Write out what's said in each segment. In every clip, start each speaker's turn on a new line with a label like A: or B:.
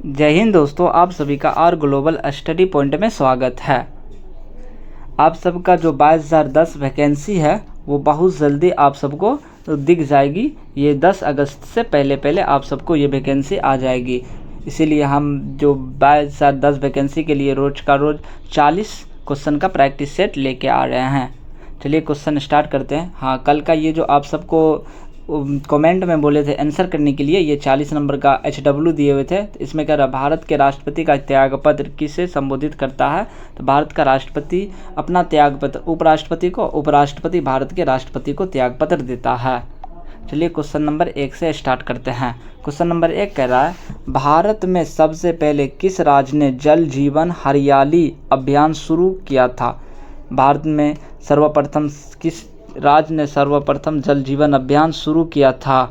A: जय हिंद दोस्तों, आप सभी का आर ग्लोबल स्टडी पॉइंट में स्वागत है। आप सबका जो 22,010 वैकेंसी है वो बहुत जल्दी आप सबको दिख जाएगी। ये 10 अगस्त से पहले आप सबको ये वैकेंसी आ जाएगी। इसीलिए हम जो 22,010 वैकेंसी के लिए रोज़ का रोज़ 40 क्वेश्चन का प्रैक्टिस सेट लेके आ रहे हैं। चलिए क्वेश्चन स्टार्ट करते हैं। हाँ, कल का ये जो आप सबको कमेंट में बोले थे आंसर करने के लिए, ये 40 नंबर का HW दिए हुए थे। तो इसमें कह रहा भारत के राष्ट्रपति का त्यागपत्र किसे संबोधित करता है। तो भारत का राष्ट्रपति अपना त्यागपत्र उपराष्ट्रपति को, उपराष्ट्रपति भारत के राष्ट्रपति को त्यागपत्र देता है। चलिए क्वेश्चन नंबर 1 से स्टार्ट करते हैं। क्वेश्चन नंबर 1 कह रहा है भारत में सबसे पहले किस राज्य ने जल जीवन हरियाली अभियान शुरू किया था। भारत में सर्वप्रथम किस राज्य ने सर्वप्रथम जल जीवन अभियान शुरू किया था।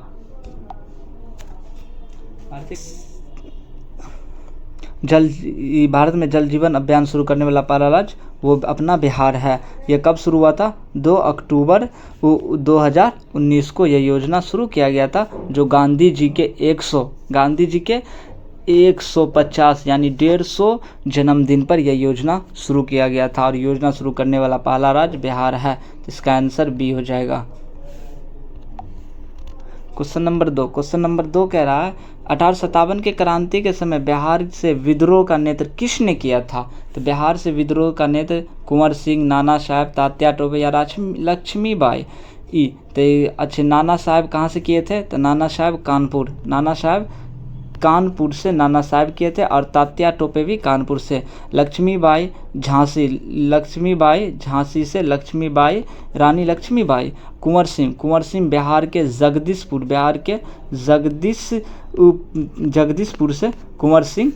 A: भारत में जल जीवन अभियान शुरू करने वाला पहला राज्य वो अपना बिहार है। यह कब शुरू हुआ था? 2 अक्टूबर 2019 को यह योजना शुरू किया गया था, जो गांधी जी के 150 यानी 150 जन्मदिन पर यह योजना शुरू किया गया था। और योजना शुरू करने वाला पहला राज्य बिहार है, तो इसका आंसर बी हो जाएगा। क्वेश्चन नंबर 2 कह रहा है 1857 के क्रांति के समय बिहार से विद्रोह का नेतृत्व किसने किया था। तो बिहार से विद्रोह का नेतृत्व कुंवर सिंह, नाना साहब, तात्या टोपे या लक्ष्मीबाई। तो अच्छे नाना साहब कहाँ से किए थे? तो नाना साहब कानपुर से नाना साहब किए थे, और तात्या टोपे भी कानपुर से। लक्ष्मीबाई झांसी से रानी लक्ष्मीबाई। कुंवर सिंह बिहार के जगदीशपुर से कुंवर सिंह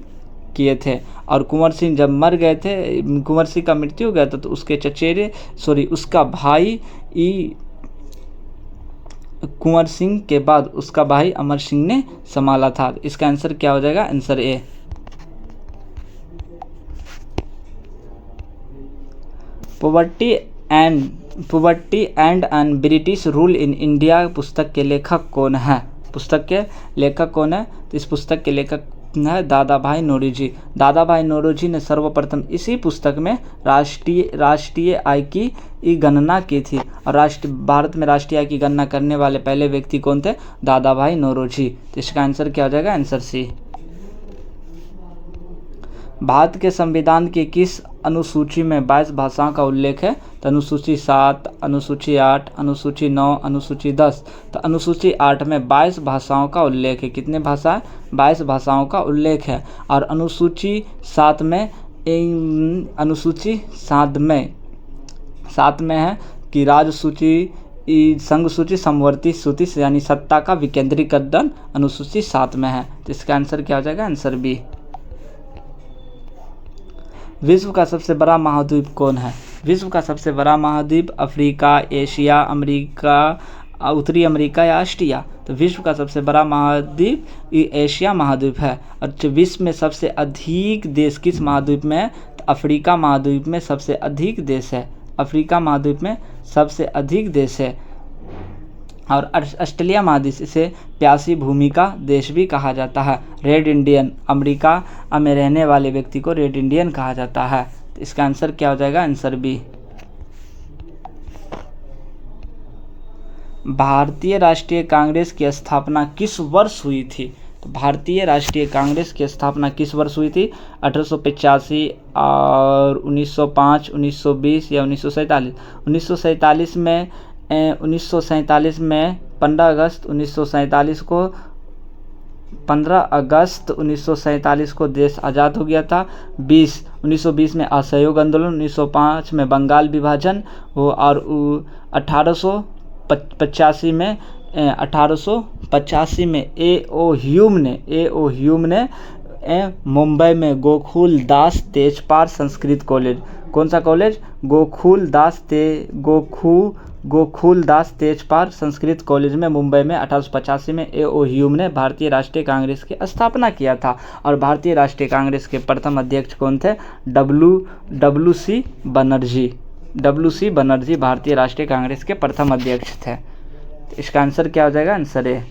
A: किए थे। और कुंवर सिंह जब मर गए थे, कुंवर सिंह का मृत्यु हो गया था, तो उसका भाई कुंवर सिंह के बाद उसका भाई अमर सिंह ने संभाला था। इसका आंसर क्या हो जाएगा? Answer A. Poverty and un British rule in India पुस्तक के लेखक कौन है? तो इस पुस्तक के लेखक है दादा भाई नौरोजी ने सर्वप्रथम इसी पुस्तक में राष्ट्रीय आय की गणना की थी। और भारत में राष्ट्रीय आय की गणना करने वाले पहले व्यक्ति कौन थे? दादा भाई नौरोजी। तो इसका आंसर क्या हो जाएगा? Answer C. भारत के संविधान की किस अनुसूची में 22 भाषाओं का उल्लेख है? तो अनुसूची 7, अनुसूची 8, अनुसूची 9, अनुसूची 10। तो अनुसूची 8 में 22 भाषाओं का उल्लेख है। कितने भाषा? 22 भाषाओं का उल्लेख है। और अनुसूची 7 में है कि राज्य सूची, संघ सूची, समवर्ती सूची यानी सत्ता का विकेंद्रीकरण अनुसूची 7 में है। तो इसका आंसर क्या हो जाएगा? Answer B. विश्व का सबसे बड़ा महाद्वीप कौन है? विश्व का सबसे बड़ा महाद्वीप अफ्रीका, एशिया, अमेरिका, उत्तरी अमेरिका या ऑस्ट्रेलिया। तो विश्व का सबसे बड़ा महाद्वीप एशिया महाद्वीप है। और विश्व में सबसे अधिक देश किस महाद्वीप में है? तो अफ्रीका महाद्वीप में सबसे अधिक देश है। और ऑस्ट्रेलिया महादेश इसे प्यासी भूमि का देश भी कहा जाता है। रेड इंडियन, अमेरिका में रहने वाले व्यक्ति को रेड इंडियन कहा जाता है। तो इसका आंसर क्या हो जाएगा? Answer B. भारतीय राष्ट्रीय कांग्रेस की स्थापना किस वर्ष हुई थी? तो भारतीय राष्ट्रीय कांग्रेस की स्थापना किस वर्ष हुई थी? 1885 और 1905, 1920 या 1947? 1947 में 15 अगस्त 1947 को देश आज़ाद हो गया था। 1920 में असहयोग आंदोलन, 1905 में बंगाल विभाजन हो, और 1885 में A.O. ह्यूम ने मुंबई में गोकुलदास तेजपाल संस्कृत कॉलेज, कौन सा कॉलेज? गोकुलदास तेजपाल संस्कृत कॉलेज में मुंबई में 1885 में A.O. ह्यूम ने भारतीय राष्ट्रीय कांग्रेस की स्थापना किया था। और भारतीय राष्ट्रीय कांग्रेस के प्रथम अध्यक्ष कौन थे? W.C. बनर्जी भारतीय राष्ट्रीय कांग्रेस के प्रथम अध्यक्ष थे। इसका आंसर क्या हो जाएगा? आंसर ए।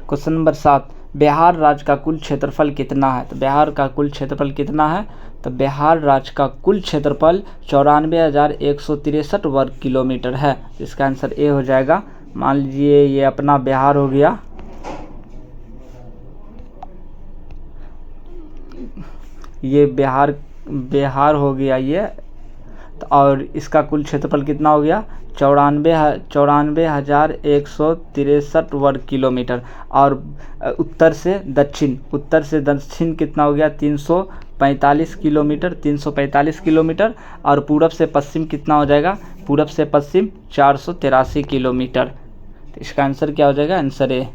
A: क्वेश्चन नंबर 7, बिहार राज्य का कुल क्षेत्रफल कितना है? तो बिहार का कुल क्षेत्रफल कितना है? तो बिहार राज्य का कुल क्षेत्रफल 94,163 वर्ग किलोमीटर है। इसका आंसर ए हो जाएगा। मान लीजिए ये अपना बिहार हो गया, ये बिहार हो गया ये, तो और इसका कुल क्षेत्रफल कितना हो गया? 94,163 वर्ग किलोमीटर। और उत्तर से दक्षिण कितना हो गया? 345 किलोमीटर, 345 किलोमीटर। और पूरब से पश्चिम कितना हो जाएगा? पूरब से पश्चिम 483 किलोमीटर। तो इसका आंसर क्या हो जाएगा? आंसर ए।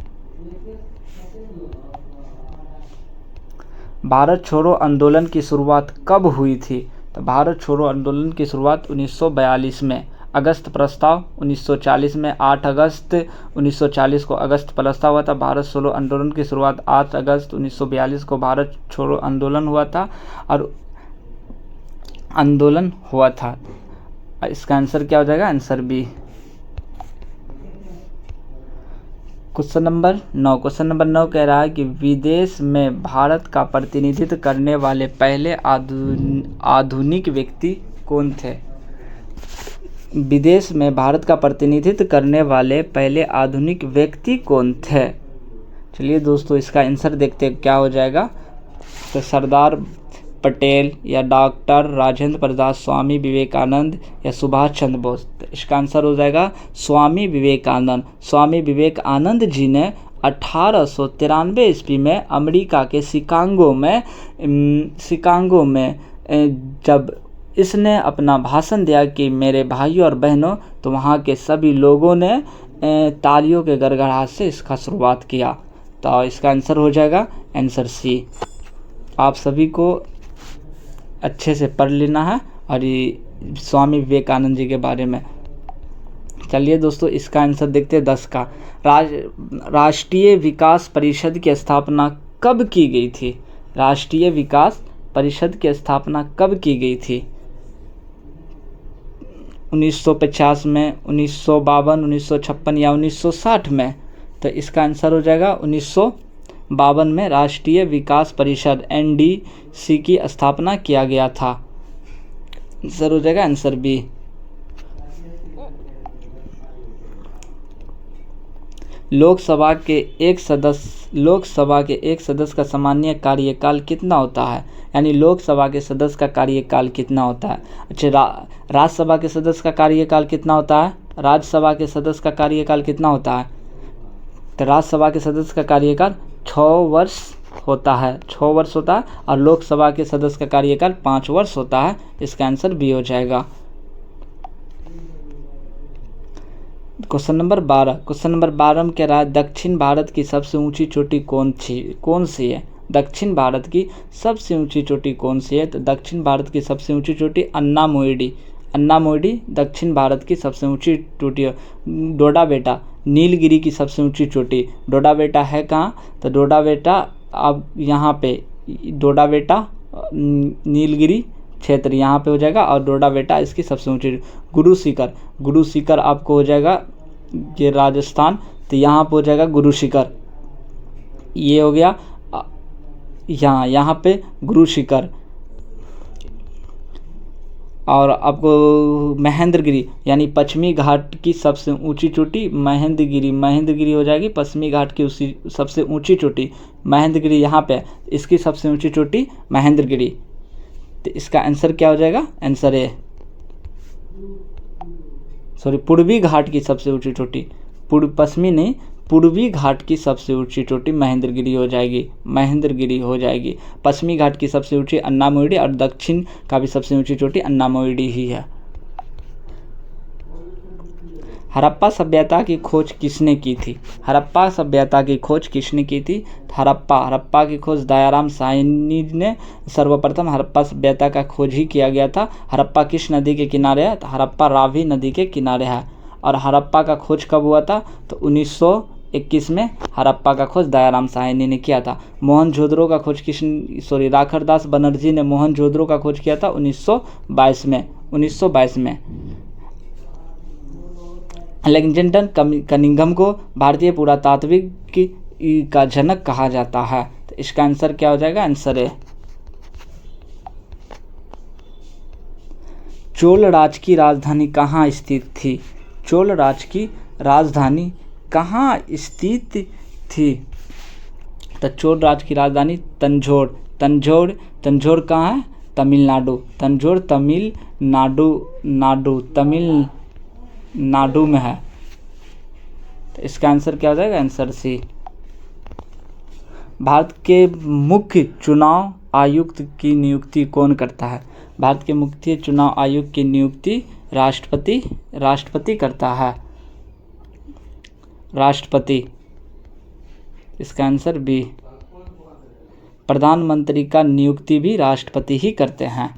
A: भारत छोड़ो आंदोलन की शुरुआत कब हुई थी? तो भारत छोड़ो आंदोलन की शुरुआत 1942 में। अगस्त प्रस्ताव 1940 में, 8 अगस्त 1940 को अगस्त प्रस्ताव हुआ था। भारत छोड़ो आंदोलन की शुरुआत 8 अगस्त 1942 को भारत छोड़ो आंदोलन हुआ था इसका आंसर क्या हो जाएगा? Answer B. क्वेश्चन नंबर 9 कह रहा है कि विदेश में भारत का प्रतिनिधित्व करने वाले पहले आधुनिक व्यक्ति कौन थे? विदेश में भारत का प्रतिनिधित्व करने वाले पहले आधुनिक व्यक्ति कौन थे? चलिए दोस्तों, इसका आंसर देखते हैं क्या हो जाएगा। तो सरदार पटेल या डॉक्टर राजेंद्र प्रसाद, स्वामी विवेकानंद या सुभाष चंद्र बोस। तो इसका आंसर हो जाएगा स्वामी विवेकानंद। स्वामी विवेकानंद जी ने 1893 ईस्वी में अमेरिका के शिकागो में जब इसने अपना भाषण दिया कि मेरे भाइयों और बहनों, तो वहाँ के सभी लोगों ने तालियों के गड़गड़ाहट से इसका शुरुआत किया। तो इसका आंसर हो जाएगा आंसर सी। आप सभी को अच्छे से पढ़ लेना है और ये स्वामी विवेकानंद जी के बारे में। चलिए दोस्तों, इसका आंसर देखते हैं 10 का। राष्ट्रीय विकास परिषद की स्थापना कब की गई थी? राष्ट्रीय विकास परिषद की स्थापना कब की गई थी? 1950 में, 1952, 1956 या 1960 में? तो इसका आंसर हो जाएगा 1952 में राष्ट्रीय विकास परिषद NDC की स्थापना किया गया था। आंसर हो जाएगा आंसर बी। लोकसभा के एक सदस्य का सामान्य कार्यकाल कितना होता है? यानी लोकसभा के सदस्य का कार्यकाल कितना होता है? अच्छा, राज्यसभा के सदस्य का कार्यकाल कितना होता है? राज्यसभा के सदस्य का कार्यकाल कितना होता है? तो राज्यसभा के सदस्य का कार्यकाल 6 वर्ष होता है, 6 वर्ष होता है। और लोकसभा के सदस्य का कार्यकाल 5 वर्ष होता है। इसका आंसर बी हो जाएगा। क्वेश्चन नंबर 12 में कह रहा है दक्षिण भारत की सबसे ऊंची चोटी कौन सी है? दक्षिण भारत की सबसे ऊंची चोटी कौन सी है? तो दक्षिण भारत की सबसे ऊंची चोटी अन्ना मोइडी दक्षिण भारत की सबसे ऊंची चोटी है। डोडा बेटा नीलगिरी की सबसे ऊंची चोटी। डोडा बेटा है कहाँ? तो डोडा बेटा अब यहाँ पे डोडा बेटा नीलगिरी क्षेत्र यहाँ पे हो जाएगा। और डोडा बेटा इसकी सबसे ऊंची। गुरु शिखर आपको हो जाएगा ये राजस्थान, तो यहाँ पे हो जाएगा गुरु शिखर। ये हो गया यहाँ पे गुरु शिखर। और आपको महेंद्रगिरी यानी पश्चिमी घाट की सबसे ऊंची चोटी महेंद्रगिरी हो जाएगी। पश्चिमी घाट की उसी सबसे ऊंची चोटी महेंद्रगिरी यहाँ पे, इसकी सबसे ऊंची चोटी महेंद्रगिरी। तो इसका आंसर क्या हो जाएगा? आंसर ए। पूर्वी घाट की सबसे ऊंची चोटी, पश्चिमी नहीं, पूर्वी घाट की सबसे ऊंची चोटी महेंद्रगिरी हो जाएगी। पश्चिमी घाट की सबसे ऊंची अन्नामोइडी और दक्षिण का भी सबसे ऊंची चोटी अन्नामोइडी ही है। हड़प्पा सभ्यता की खोज किसने की थी? हड़प्पा सभ्यता की खोज किसने की थी? हड़प्पा की खोज दयाराम साहनी ने सर्वप्रथम हड़प्पा सभ्यता का खोज ही किया गया था। हड़प्पा किस नदी के किनारे है? तो हड़प्पा रावी नदी के किनारे है। और हड़प्पा का खोज कब हुआ था? तो 1921 में हड़प्पा का खोज दयाराम साहनी ने किया था। मोहनजोदड़ो का खोज राखड़दास बनर्जी ने मोहनजोदड़ो का खोज किया था 1922 में। अलेक्जेंडर कनिंघम को भारतीय पुरातात्विक का जनक कहा जाता है? तो इसका आंसर क्या हो जाएगा? आंसर ए। चोल राज की राजधानी कहाँ स्थित थी? चोल राज की राजधानी कहाँ स्थित थी? तो चोल राज की राजधानी तंजौर। तंजौर कहाँ है? तमिलनाडु। तंजौर तमिलनाडु में है। तो इसका आंसर क्या हो जाएगा? Answer C. भारत के मुख्य चुनाव आयुक्त की नियुक्ति कौन करता है? भारत के मुख्य चुनाव आयुक्त की नियुक्ति राष्ट्रपति करता है। राष्ट्रपति। इसका आंसर बी। प्रधानमंत्री का नियुक्ति भी राष्ट्रपति ही करते हैं।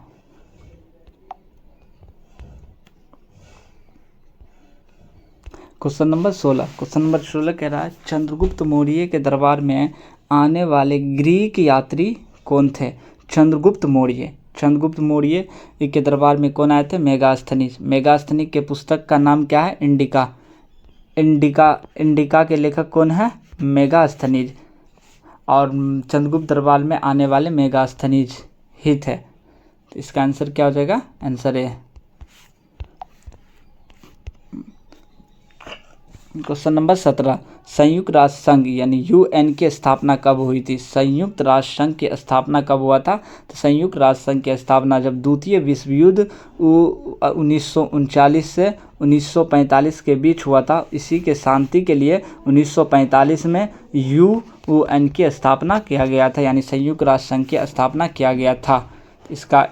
A: क्वेश्चन नंबर 16 कह रहा है चंद्रगुप्त मौर्य के दरबार में आने वाले ग्रीक यात्री कौन थे? चंद्रगुप्त मौर्य के दरबार में कौन आए थे? मेगास्थनीज के पुस्तक का नाम क्या है? इंडिका के लेखक कौन है? मेगास्थनीज। और चंद्रगुप्त दरबार में आने वाले मेगास्थनीज ही थे। तो इसका आंसर क्या हो जाएगा? आंसर ए। क्वेश्चन नंबर 17 संयुक्त राष्ट्र संघ यानी यूएन की स्थापना कब हुई थी? संयुक्त राष्ट्र संघ की स्थापना कब हुआ था? तो संयुक्त राष्ट्र संघ की स्थापना जब द्वितीय विश्व युद्ध 1939 से 1945 के बीच हुआ था। इसी के शांति के लिए 1945 में यूएन की स्थापना किया गया था, यानी संयुक्त राष्ट्र संघ की स्थापना किया गया था। इसका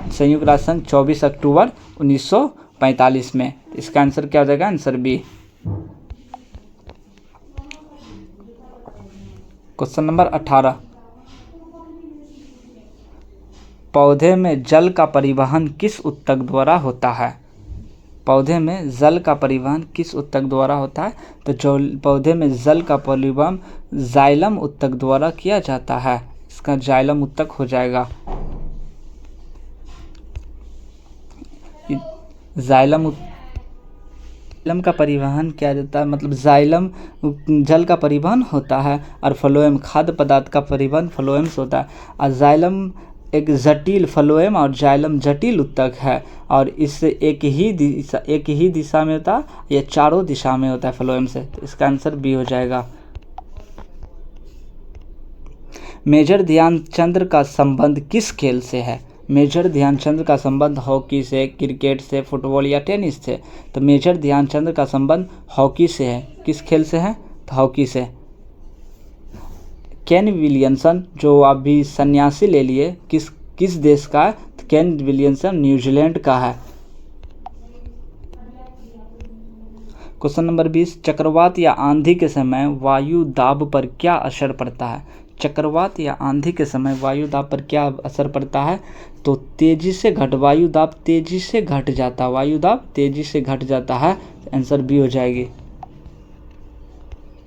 A: संयुक्त राष्ट्र संघ 24 अक्टूबर 1945 में। इसका आंसर क्या हो जाएगा? Answer B. क्वेश्चन नंबर 18 पौधे में जल का परिवहन किस ऊतक द्वारा होता है? पौधे में जल का परिवहन किस ऊतक द्वारा होता है? तो पौधे में जल का परिवहन जाइलम ऊतक द्वारा किया जाता है। इसका जाइलम ऊतक हो जाएगा। जाइलम का परिवहन किया जाता है, मतलब जाइलम जल का परिवहन होता है और फ्लोएम खाद्य पदार्थ का परिवहन फ्लोएम से होता है। और जाइलम एक जटिल फ्लोएम और जाइलम जटिल ऊतक है और इससे एक ही दिशा में होता है या चारों दिशा में होता है फ्लोएम से। तो इसका आंसर बी हो जाएगा। मेजर ध्यानचंद का संबंध किस खेल से है? मेजर ध्यानचंद का संबंध हॉकी से, क्रिकेट से, फुटबॉल या टेनिस से? तो मेजर ध्यानचंद का संबंध हॉकी से है। किस खेल से है? तो हॉकी से। केन विलियमसन जो अभी सन्यासी ले लिए किस देश का है? तो केन विलियमसन न्यूजीलैंड का है। क्वेश्चन नंबर 20 चक्रवात या आंधी के समय वायु दाब पर क्या असर पड़ता है? चक्रवात या आंधी के समय वायु दाब पर क्या असर पड़ता है? तो वायु दाब तेजी से घट जाता है। वायु दाब तेजी से घट जाता है। आंसर बी हो जाएगी।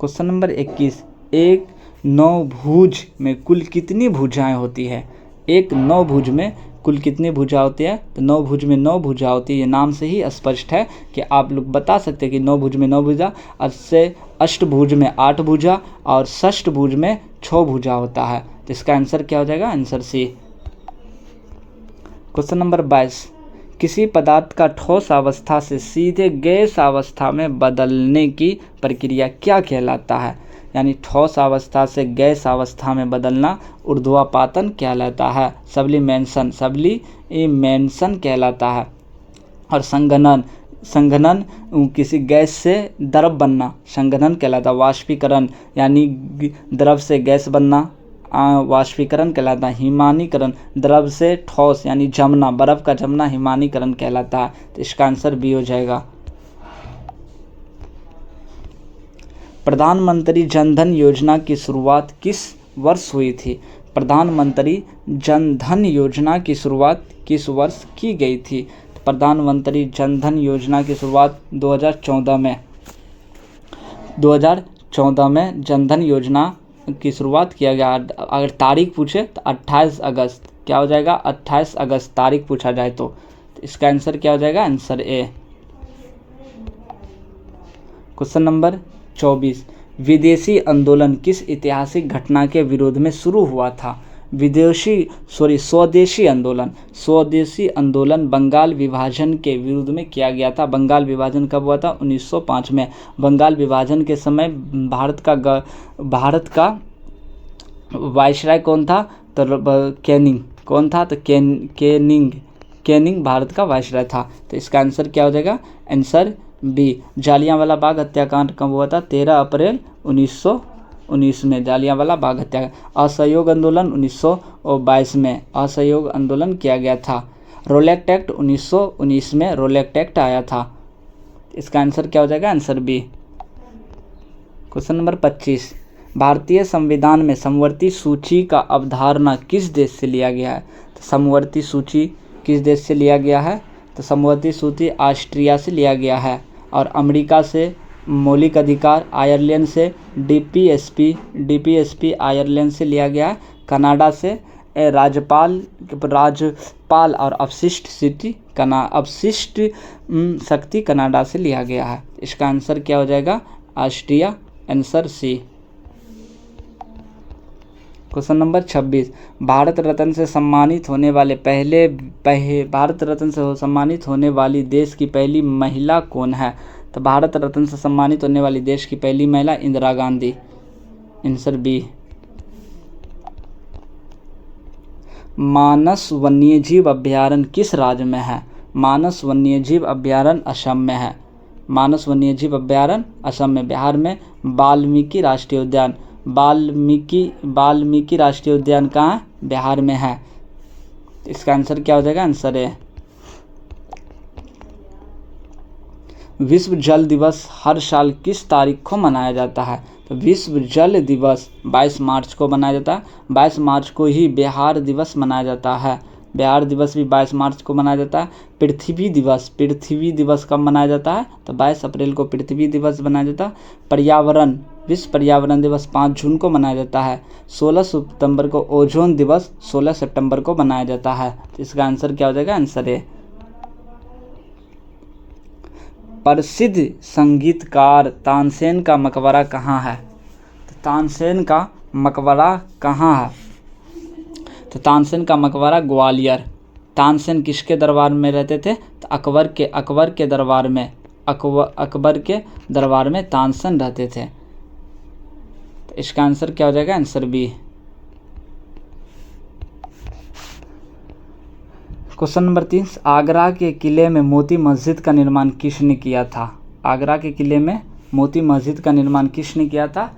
A: क्वेश्चन नंबर 21 एक नौभुज में कुल कितनी भुजाएं होती है? एक नौभुज में कुल कितनी भुजा होती है? तो नौभुज में 9 भुजा होती है। ये नाम से ही स्पष्ट है कि आप लोग बता सकते हैं कि नौभुज में 9 भुजा, और से अष्टभुज में 8 भुजा और षष्ठभुज में 6 भुजा होता है। तो इसका आंसर क्या हो जाएगा? Answer C. क्वेश्चन नंबर 22 किसी पदार्थ का ठोस अवस्था से सीधे गैस अवस्था में बदलने की प्रक्रिया क्या कहलाता है? यानी ठोस अवस्था से गैस अवस्था में बदलना ऊर्ध्वपातन कहलाता है। सब्लिमेशन कहलाता है। और संघनन किसी गैस से द्रव बनना संघनन कहलाता है। वाष्पीकरण यानी द्रव से गैस बनना वाष्पीकरण कहलाता है। हिमानीकरण द्रव से ठोस यानी जमना, बर्फ का जमना हिमानीकरण कहलाता है। तो इसका आंसर बी हो जाएगा। प्रधानमंत्री जनधन योजना की शुरुआत किस वर्ष हुई थी? प्रधानमंत्री जनधन योजना की शुरुआत किस वर्ष की गई थी? प्रधानमंत्री जनधन योजना की शुरुआत 2014 में जनधन योजना की शुरुआत किया गया। अगर तारीख पूछे तो 28 अगस्त। क्या हो जाएगा? 28 अगस्त तारीख पूछा जाए तो इसका आंसर क्या हो जाएगा? आंसर ए। क्वेश्चन नंबर 24 विदेशी आंदोलन किस ऐतिहासिक घटना के विरोध में शुरू हुआ था? स्वदेशी आंदोलन बंगाल विभाजन के विरुद्ध में किया गया था। बंगाल विभाजन कब हुआ था? 1905 में। बंगाल विभाजन के समय भारत का वायसराय कौन था? तो कैनिंग। कौन था? तो कैनिंग भारत का वायसराय था। तो इसका आंसर क्या हो जाएगा? Answer B. जालियांवाला बाग हत्याकांड कब हुआ था? 13 अप्रैल 1919 में जालियांवाला बाग हत्याकांड। असहयोग आंदोलन 1922 में असहयोग आंदोलन किया गया था। रोलेक्ट एक्ट 1919 में रोलेक्ट एक्ट आया था। इसका आंसर क्या हो जाएगा? Answer B. क्वेश्चन नंबर 25, भारतीय संविधान में समवर्ती सूची का अवधारणा किस देश से लिया गया है? तो समवर्ती सूची किस देश से लिया गया है? तो समवर्ती सूची ऑस्ट्रिया से लिया गया है। और अमेरिका से मौलिक अधिकार आयरलैंड से डीपीएसपी आयरलैंड से लिया गया है। कनाडा से राज्यपाल और अपशिष्ट शक्ति कनाडा से लिया गया है। इसका आंसर क्या हो जाएगा? Austria. Answer C. Question number 26, Bharat Ratna से सम्मानित होने वाली देश की पहली महिला कौन है? तो भारत रत्न से सम्मानित होने वाली देश की पहली महिला इंदिरा गांधी। Answer B. मानस वन्यजीव अभयारण्य किस राज्य में है? मानस वन्यजीव अभयारण्य असम में है। मानस वन्यजीव अभयारण्य असम में। बिहार में वाल्मीकि राष्ट्रीय उद्यान। वाल्मीकि राष्ट्रीय उद्यान कहाँ है? बिहार में है। इसका आंसर क्या हो जाएगा? आंसर है। विश्व जल दिवस हर साल किस तारीख को मनाया जाता है? तो विश्व जल दिवस 22 मार्च को मनाया जाता है। 22 मार्च को ही बिहार दिवस मनाया जाता है। बिहार दिवस भी 22 मार्च को मनाया जाता है। पृथ्वी दिवस कब मनाया जाता है? तो 22 अप्रैल को पृथ्वी दिवस मनाया जाता है। विश्व पर्यावरण दिवस 5 जून को मनाया जाता है। 16 सितंबर को ओजोन दिवस 16 सितंबर को मनाया जाता है। तो इसका आंसर क्या हो जाएगा? आंसर है। प्रसिद्ध संगीतकार तानसेन का मकबरा कहाँ है? तो तानसेन का मकबरा कहाँ है? तो तानसेन का मकबरा ग्वालियर। तानसेन किसके दरबार में रहते थे? तो अकबर के दरबार में तानसेन रहते थे। तो इसका आंसर क्या हो जाएगा? Answer B. Question number 3, Agra के किले में मोती मस्जिद का निर्माण किसने किया था? आगरा के किले में मोती मस्जिद का निर्माण किसने किया था?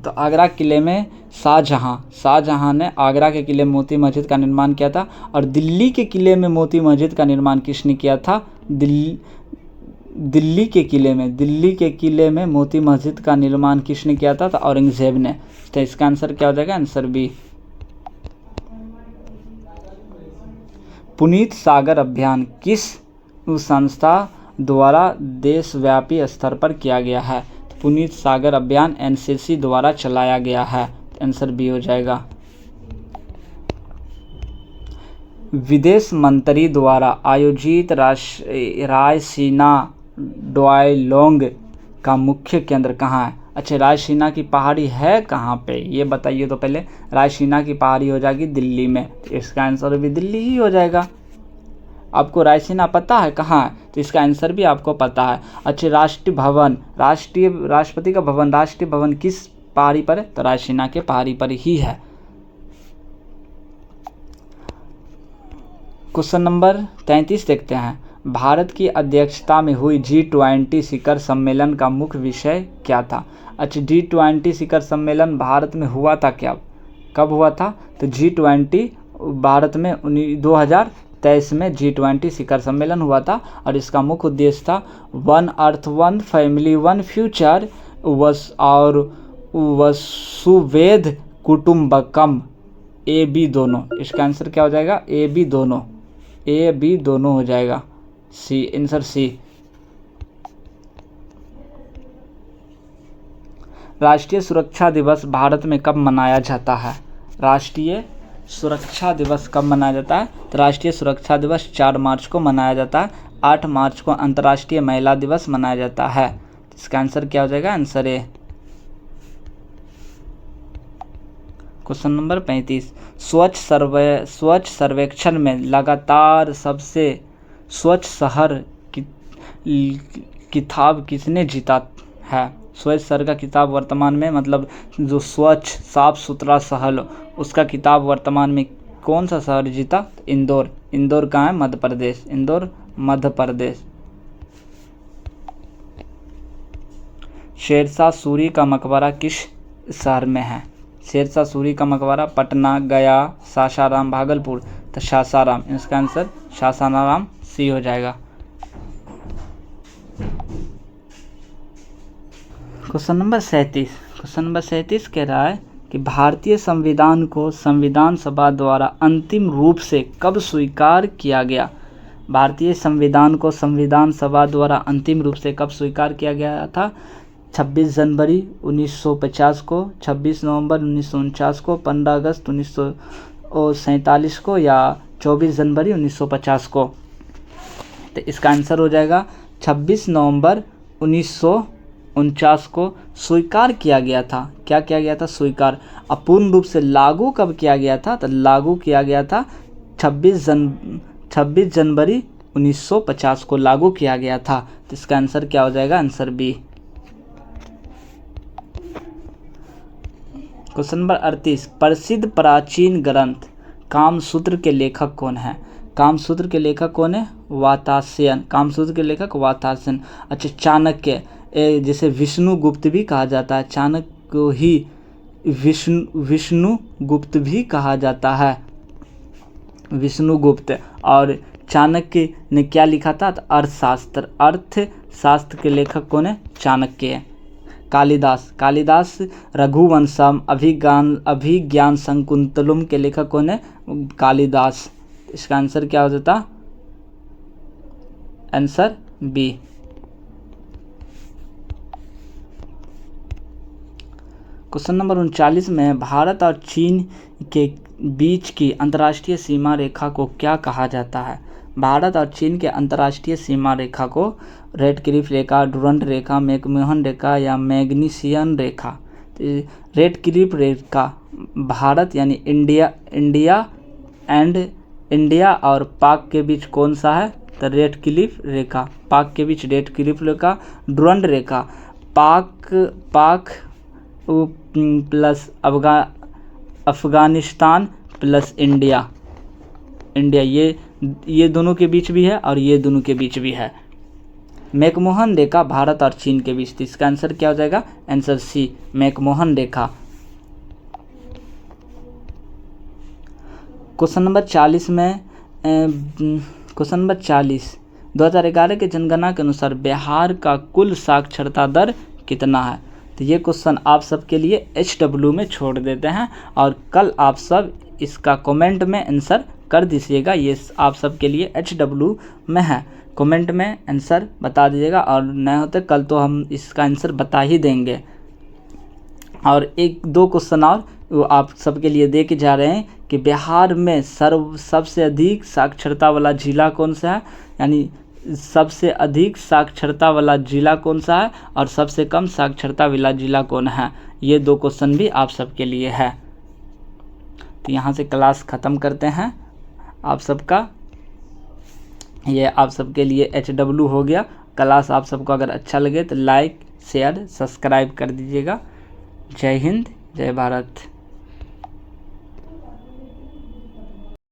A: तो आगरा किले में शाहजहां ने आगरा के किले में मोती मस्जिद का निर्माण किया था। और दिल्ली के किले में मोती मस्जिद का निर्माण किसने किया था? दिल्ली के किले में मोती मस्जिद का निर्माण किसने किया था? तो औरंगजेब ने। तो इसका आंसर क्या हो जाएगा? Answer B. पुनीत सागर अभियान किस संस्था द्वारा देशव्यापी स्तर पर किया गया है? पुनीत सागर अभियान एनसीसी द्वारा चलाया गया है। आंसर बी हो जाएगा। विदेश मंत्री द्वारा आयोजित रायसीना डायलॉग का मुख्य केंद्र कहाँ है? अच्छा, रायसीना की पहाड़ी है कहाँ पे, ये बताइए। तो पहले रायसीना की पहाड़ी हो जाएगी दिल्ली में। तो इसका आंसर भी दिल्ली ही हो जाएगा। आपको रायसीना पता है कहाँ है? तो इसका आंसर भी आपको पता है। अच्छा, राष्ट्रपति का भवन राष्ट्रीय भवन किस पहाड़ी पर है? तो रायसीना के पहाड़ी पर ही है। क्वेश्चन नंबर 33 देखते हैं। भारत की अध्यक्षता में हुई G20 शिखर सम्मेलन का मुख्य विषय क्या था? अच्छा, G20 शिखर सम्मेलन भारत में हुआ था क्या? कब हुआ था? तो G20 भारत में 2023 में G20 शिखर सम्मेलन हुआ था। और इसका मुख्य उद्देश्य था one earth one family one future और वसुवैध कुटुंबकम, ए बी दोनों। इसका आंसर क्या हो जाएगा? ए बी दोनों हो जाएगा। सी, आंसर सी। राष्ट्रीय सुरक्षा दिवस भारत में कब मनाया जाता है? राष्ट्रीय सुरक्षा दिवस कब मनाया जाता है? तो राष्ट्रीय सुरक्षा दिवस 4 मार्च को मनाया जाता है। 8 मार्च को अंतर्राष्ट्रीय महिला दिवस मनाया जाता है। इसका आंसर क्या हो जाएगा? आंसर ए। क्वेश्चन नंबर 35, स्वच्छ सर्वेक्षण में लगातार सबसे स्वच्छ शहर किताब किसने जीता है? स्वच्छ शहर का किताब वर्तमान में, मतलब जो स्वच्छ साफ सुथरा शहर, उसका किताब वर्तमान में कौन सा शहर जीता? इंदौर। इंदौर कहाँ है? मध्य प्रदेश। इंदौर मध्य प्रदेश। शेरशाह सूरी का मकबरा किस शहर में है? शेरशाह सूरी का मकबरा पटना, गया, सासाराम, भागलपुर। तो सासाराम, इसका आंसर सासाराम सी हो जाएगा। क्वेश्चन नंबर 37 कह रहा है कि भारतीय संविधान को संविधान सभा द्वारा अंतिम रूप से कब स्वीकार किया गया? भारतीय संविधान को संविधान सभा द्वारा अंतिम रूप से कब स्वीकार किया गया था? 26 जनवरी 1950 को, 26 नवंबर 1949 को, 15 अगस्त 1947 को, या 24 जनवरी 1950 को। तो इसका आंसर हो जाएगा 26 नवंबर 1949 को स्वीकार किया गया था। क्या किया गया था? स्वीकार। अब पूर्ण रूप से लागू कब किया गया था? तो लागू किया गया था 26 जनवरी 1950 को लागू किया गया था। तो इसका आंसर क्या हो जाएगा? Answer B. क्वेश्चन नंबर 38, प्रसिद्ध प्राचीन ग्रंथ कामसूत्र के लेखक कौन है? कामसूत्र के लेखक कौन है? वातास्यन। कामसूत्र के लेखक वातास्यन। अच्छा, चाणक्य, जिसे विष्णुगुप्त भी कहा जाता है, चाणक्य को ही विष्णुगुप्त भी कहा जाता है, विष्णुगुप्त। और चाणक्य ने क्या लिखा था? तो अर्थशास्त्र के लेखक कौन है? चाणक्य। कालिदास रघुवंशम, अभिज्ञान शकुंतलम के लेखक कौन है? कालिदास। इसका आंसर क्या हो जाता? Answer B. क्वेश्चन नंबर 39 में भारत और चीन के बीच की अंतर्राष्ट्रीय सीमा रेखा को क्या कहा जाता है? भारत और चीन के अंतर्राष्ट्रीय सीमा रेखा को रेड क्लिफ रेखा, डुरंट रेखा, मैकमोहन रेखा या मैग्नीशियन रेखा। रेड क्लिफ रेखा भारत यानी इंडिया और पाक के बीच कौन सा है? तो रेड क्लिफ रेखा। पाक के बीच रेड क्लिफ रेखा। डुरंट रेखा पाक प्लस अफगानिस्तान प्लस इंडिया, ये दोनों के बीच भी है और ये दोनों के बीच भी है। मैकमोहन रेखा भारत और चीन के बीच। इसका आंसर क्या हो जाएगा? आंसर सी, मैकमोहन रेखा। क्वेश्चन नंबर 40 में 2011 के जनगणना के अनुसार बिहार का कुल साक्षरता दर कितना है? तो ये क्वेश्चन आप सबके लिए HW में छोड़ देते हैं और कल आप सब इसका कमेंट में आंसर कर दीजिएगा। ये आप सबके लिए HW में है, कमेंट में आंसर बता दीजिएगा। और नए होते कल तो हम इसका आंसर बता ही देंगे। और 1-2 क्वेश्चन और वो आप सबके लिए दे के जा रहे हैं कि बिहार में सबसे अधिक साक्षरता वाला जिला कौन सा है, यानी सबसे अधिक साक्षरता वाला जिला कौन सा है और सबसे कम साक्षरता वाला जिला कौन है। ये 2 क्वेश्चन भी आप सबके लिए है। तो यहाँ से क्लास ख़त्म करते हैं आप सबका। ये आप सबके लिए HW हो गया। क्लास आप सबको अगर अच्छा लगे तो लाइक शेयर सब्सक्राइब कर दीजिएगा। जय हिंद, जय भारत।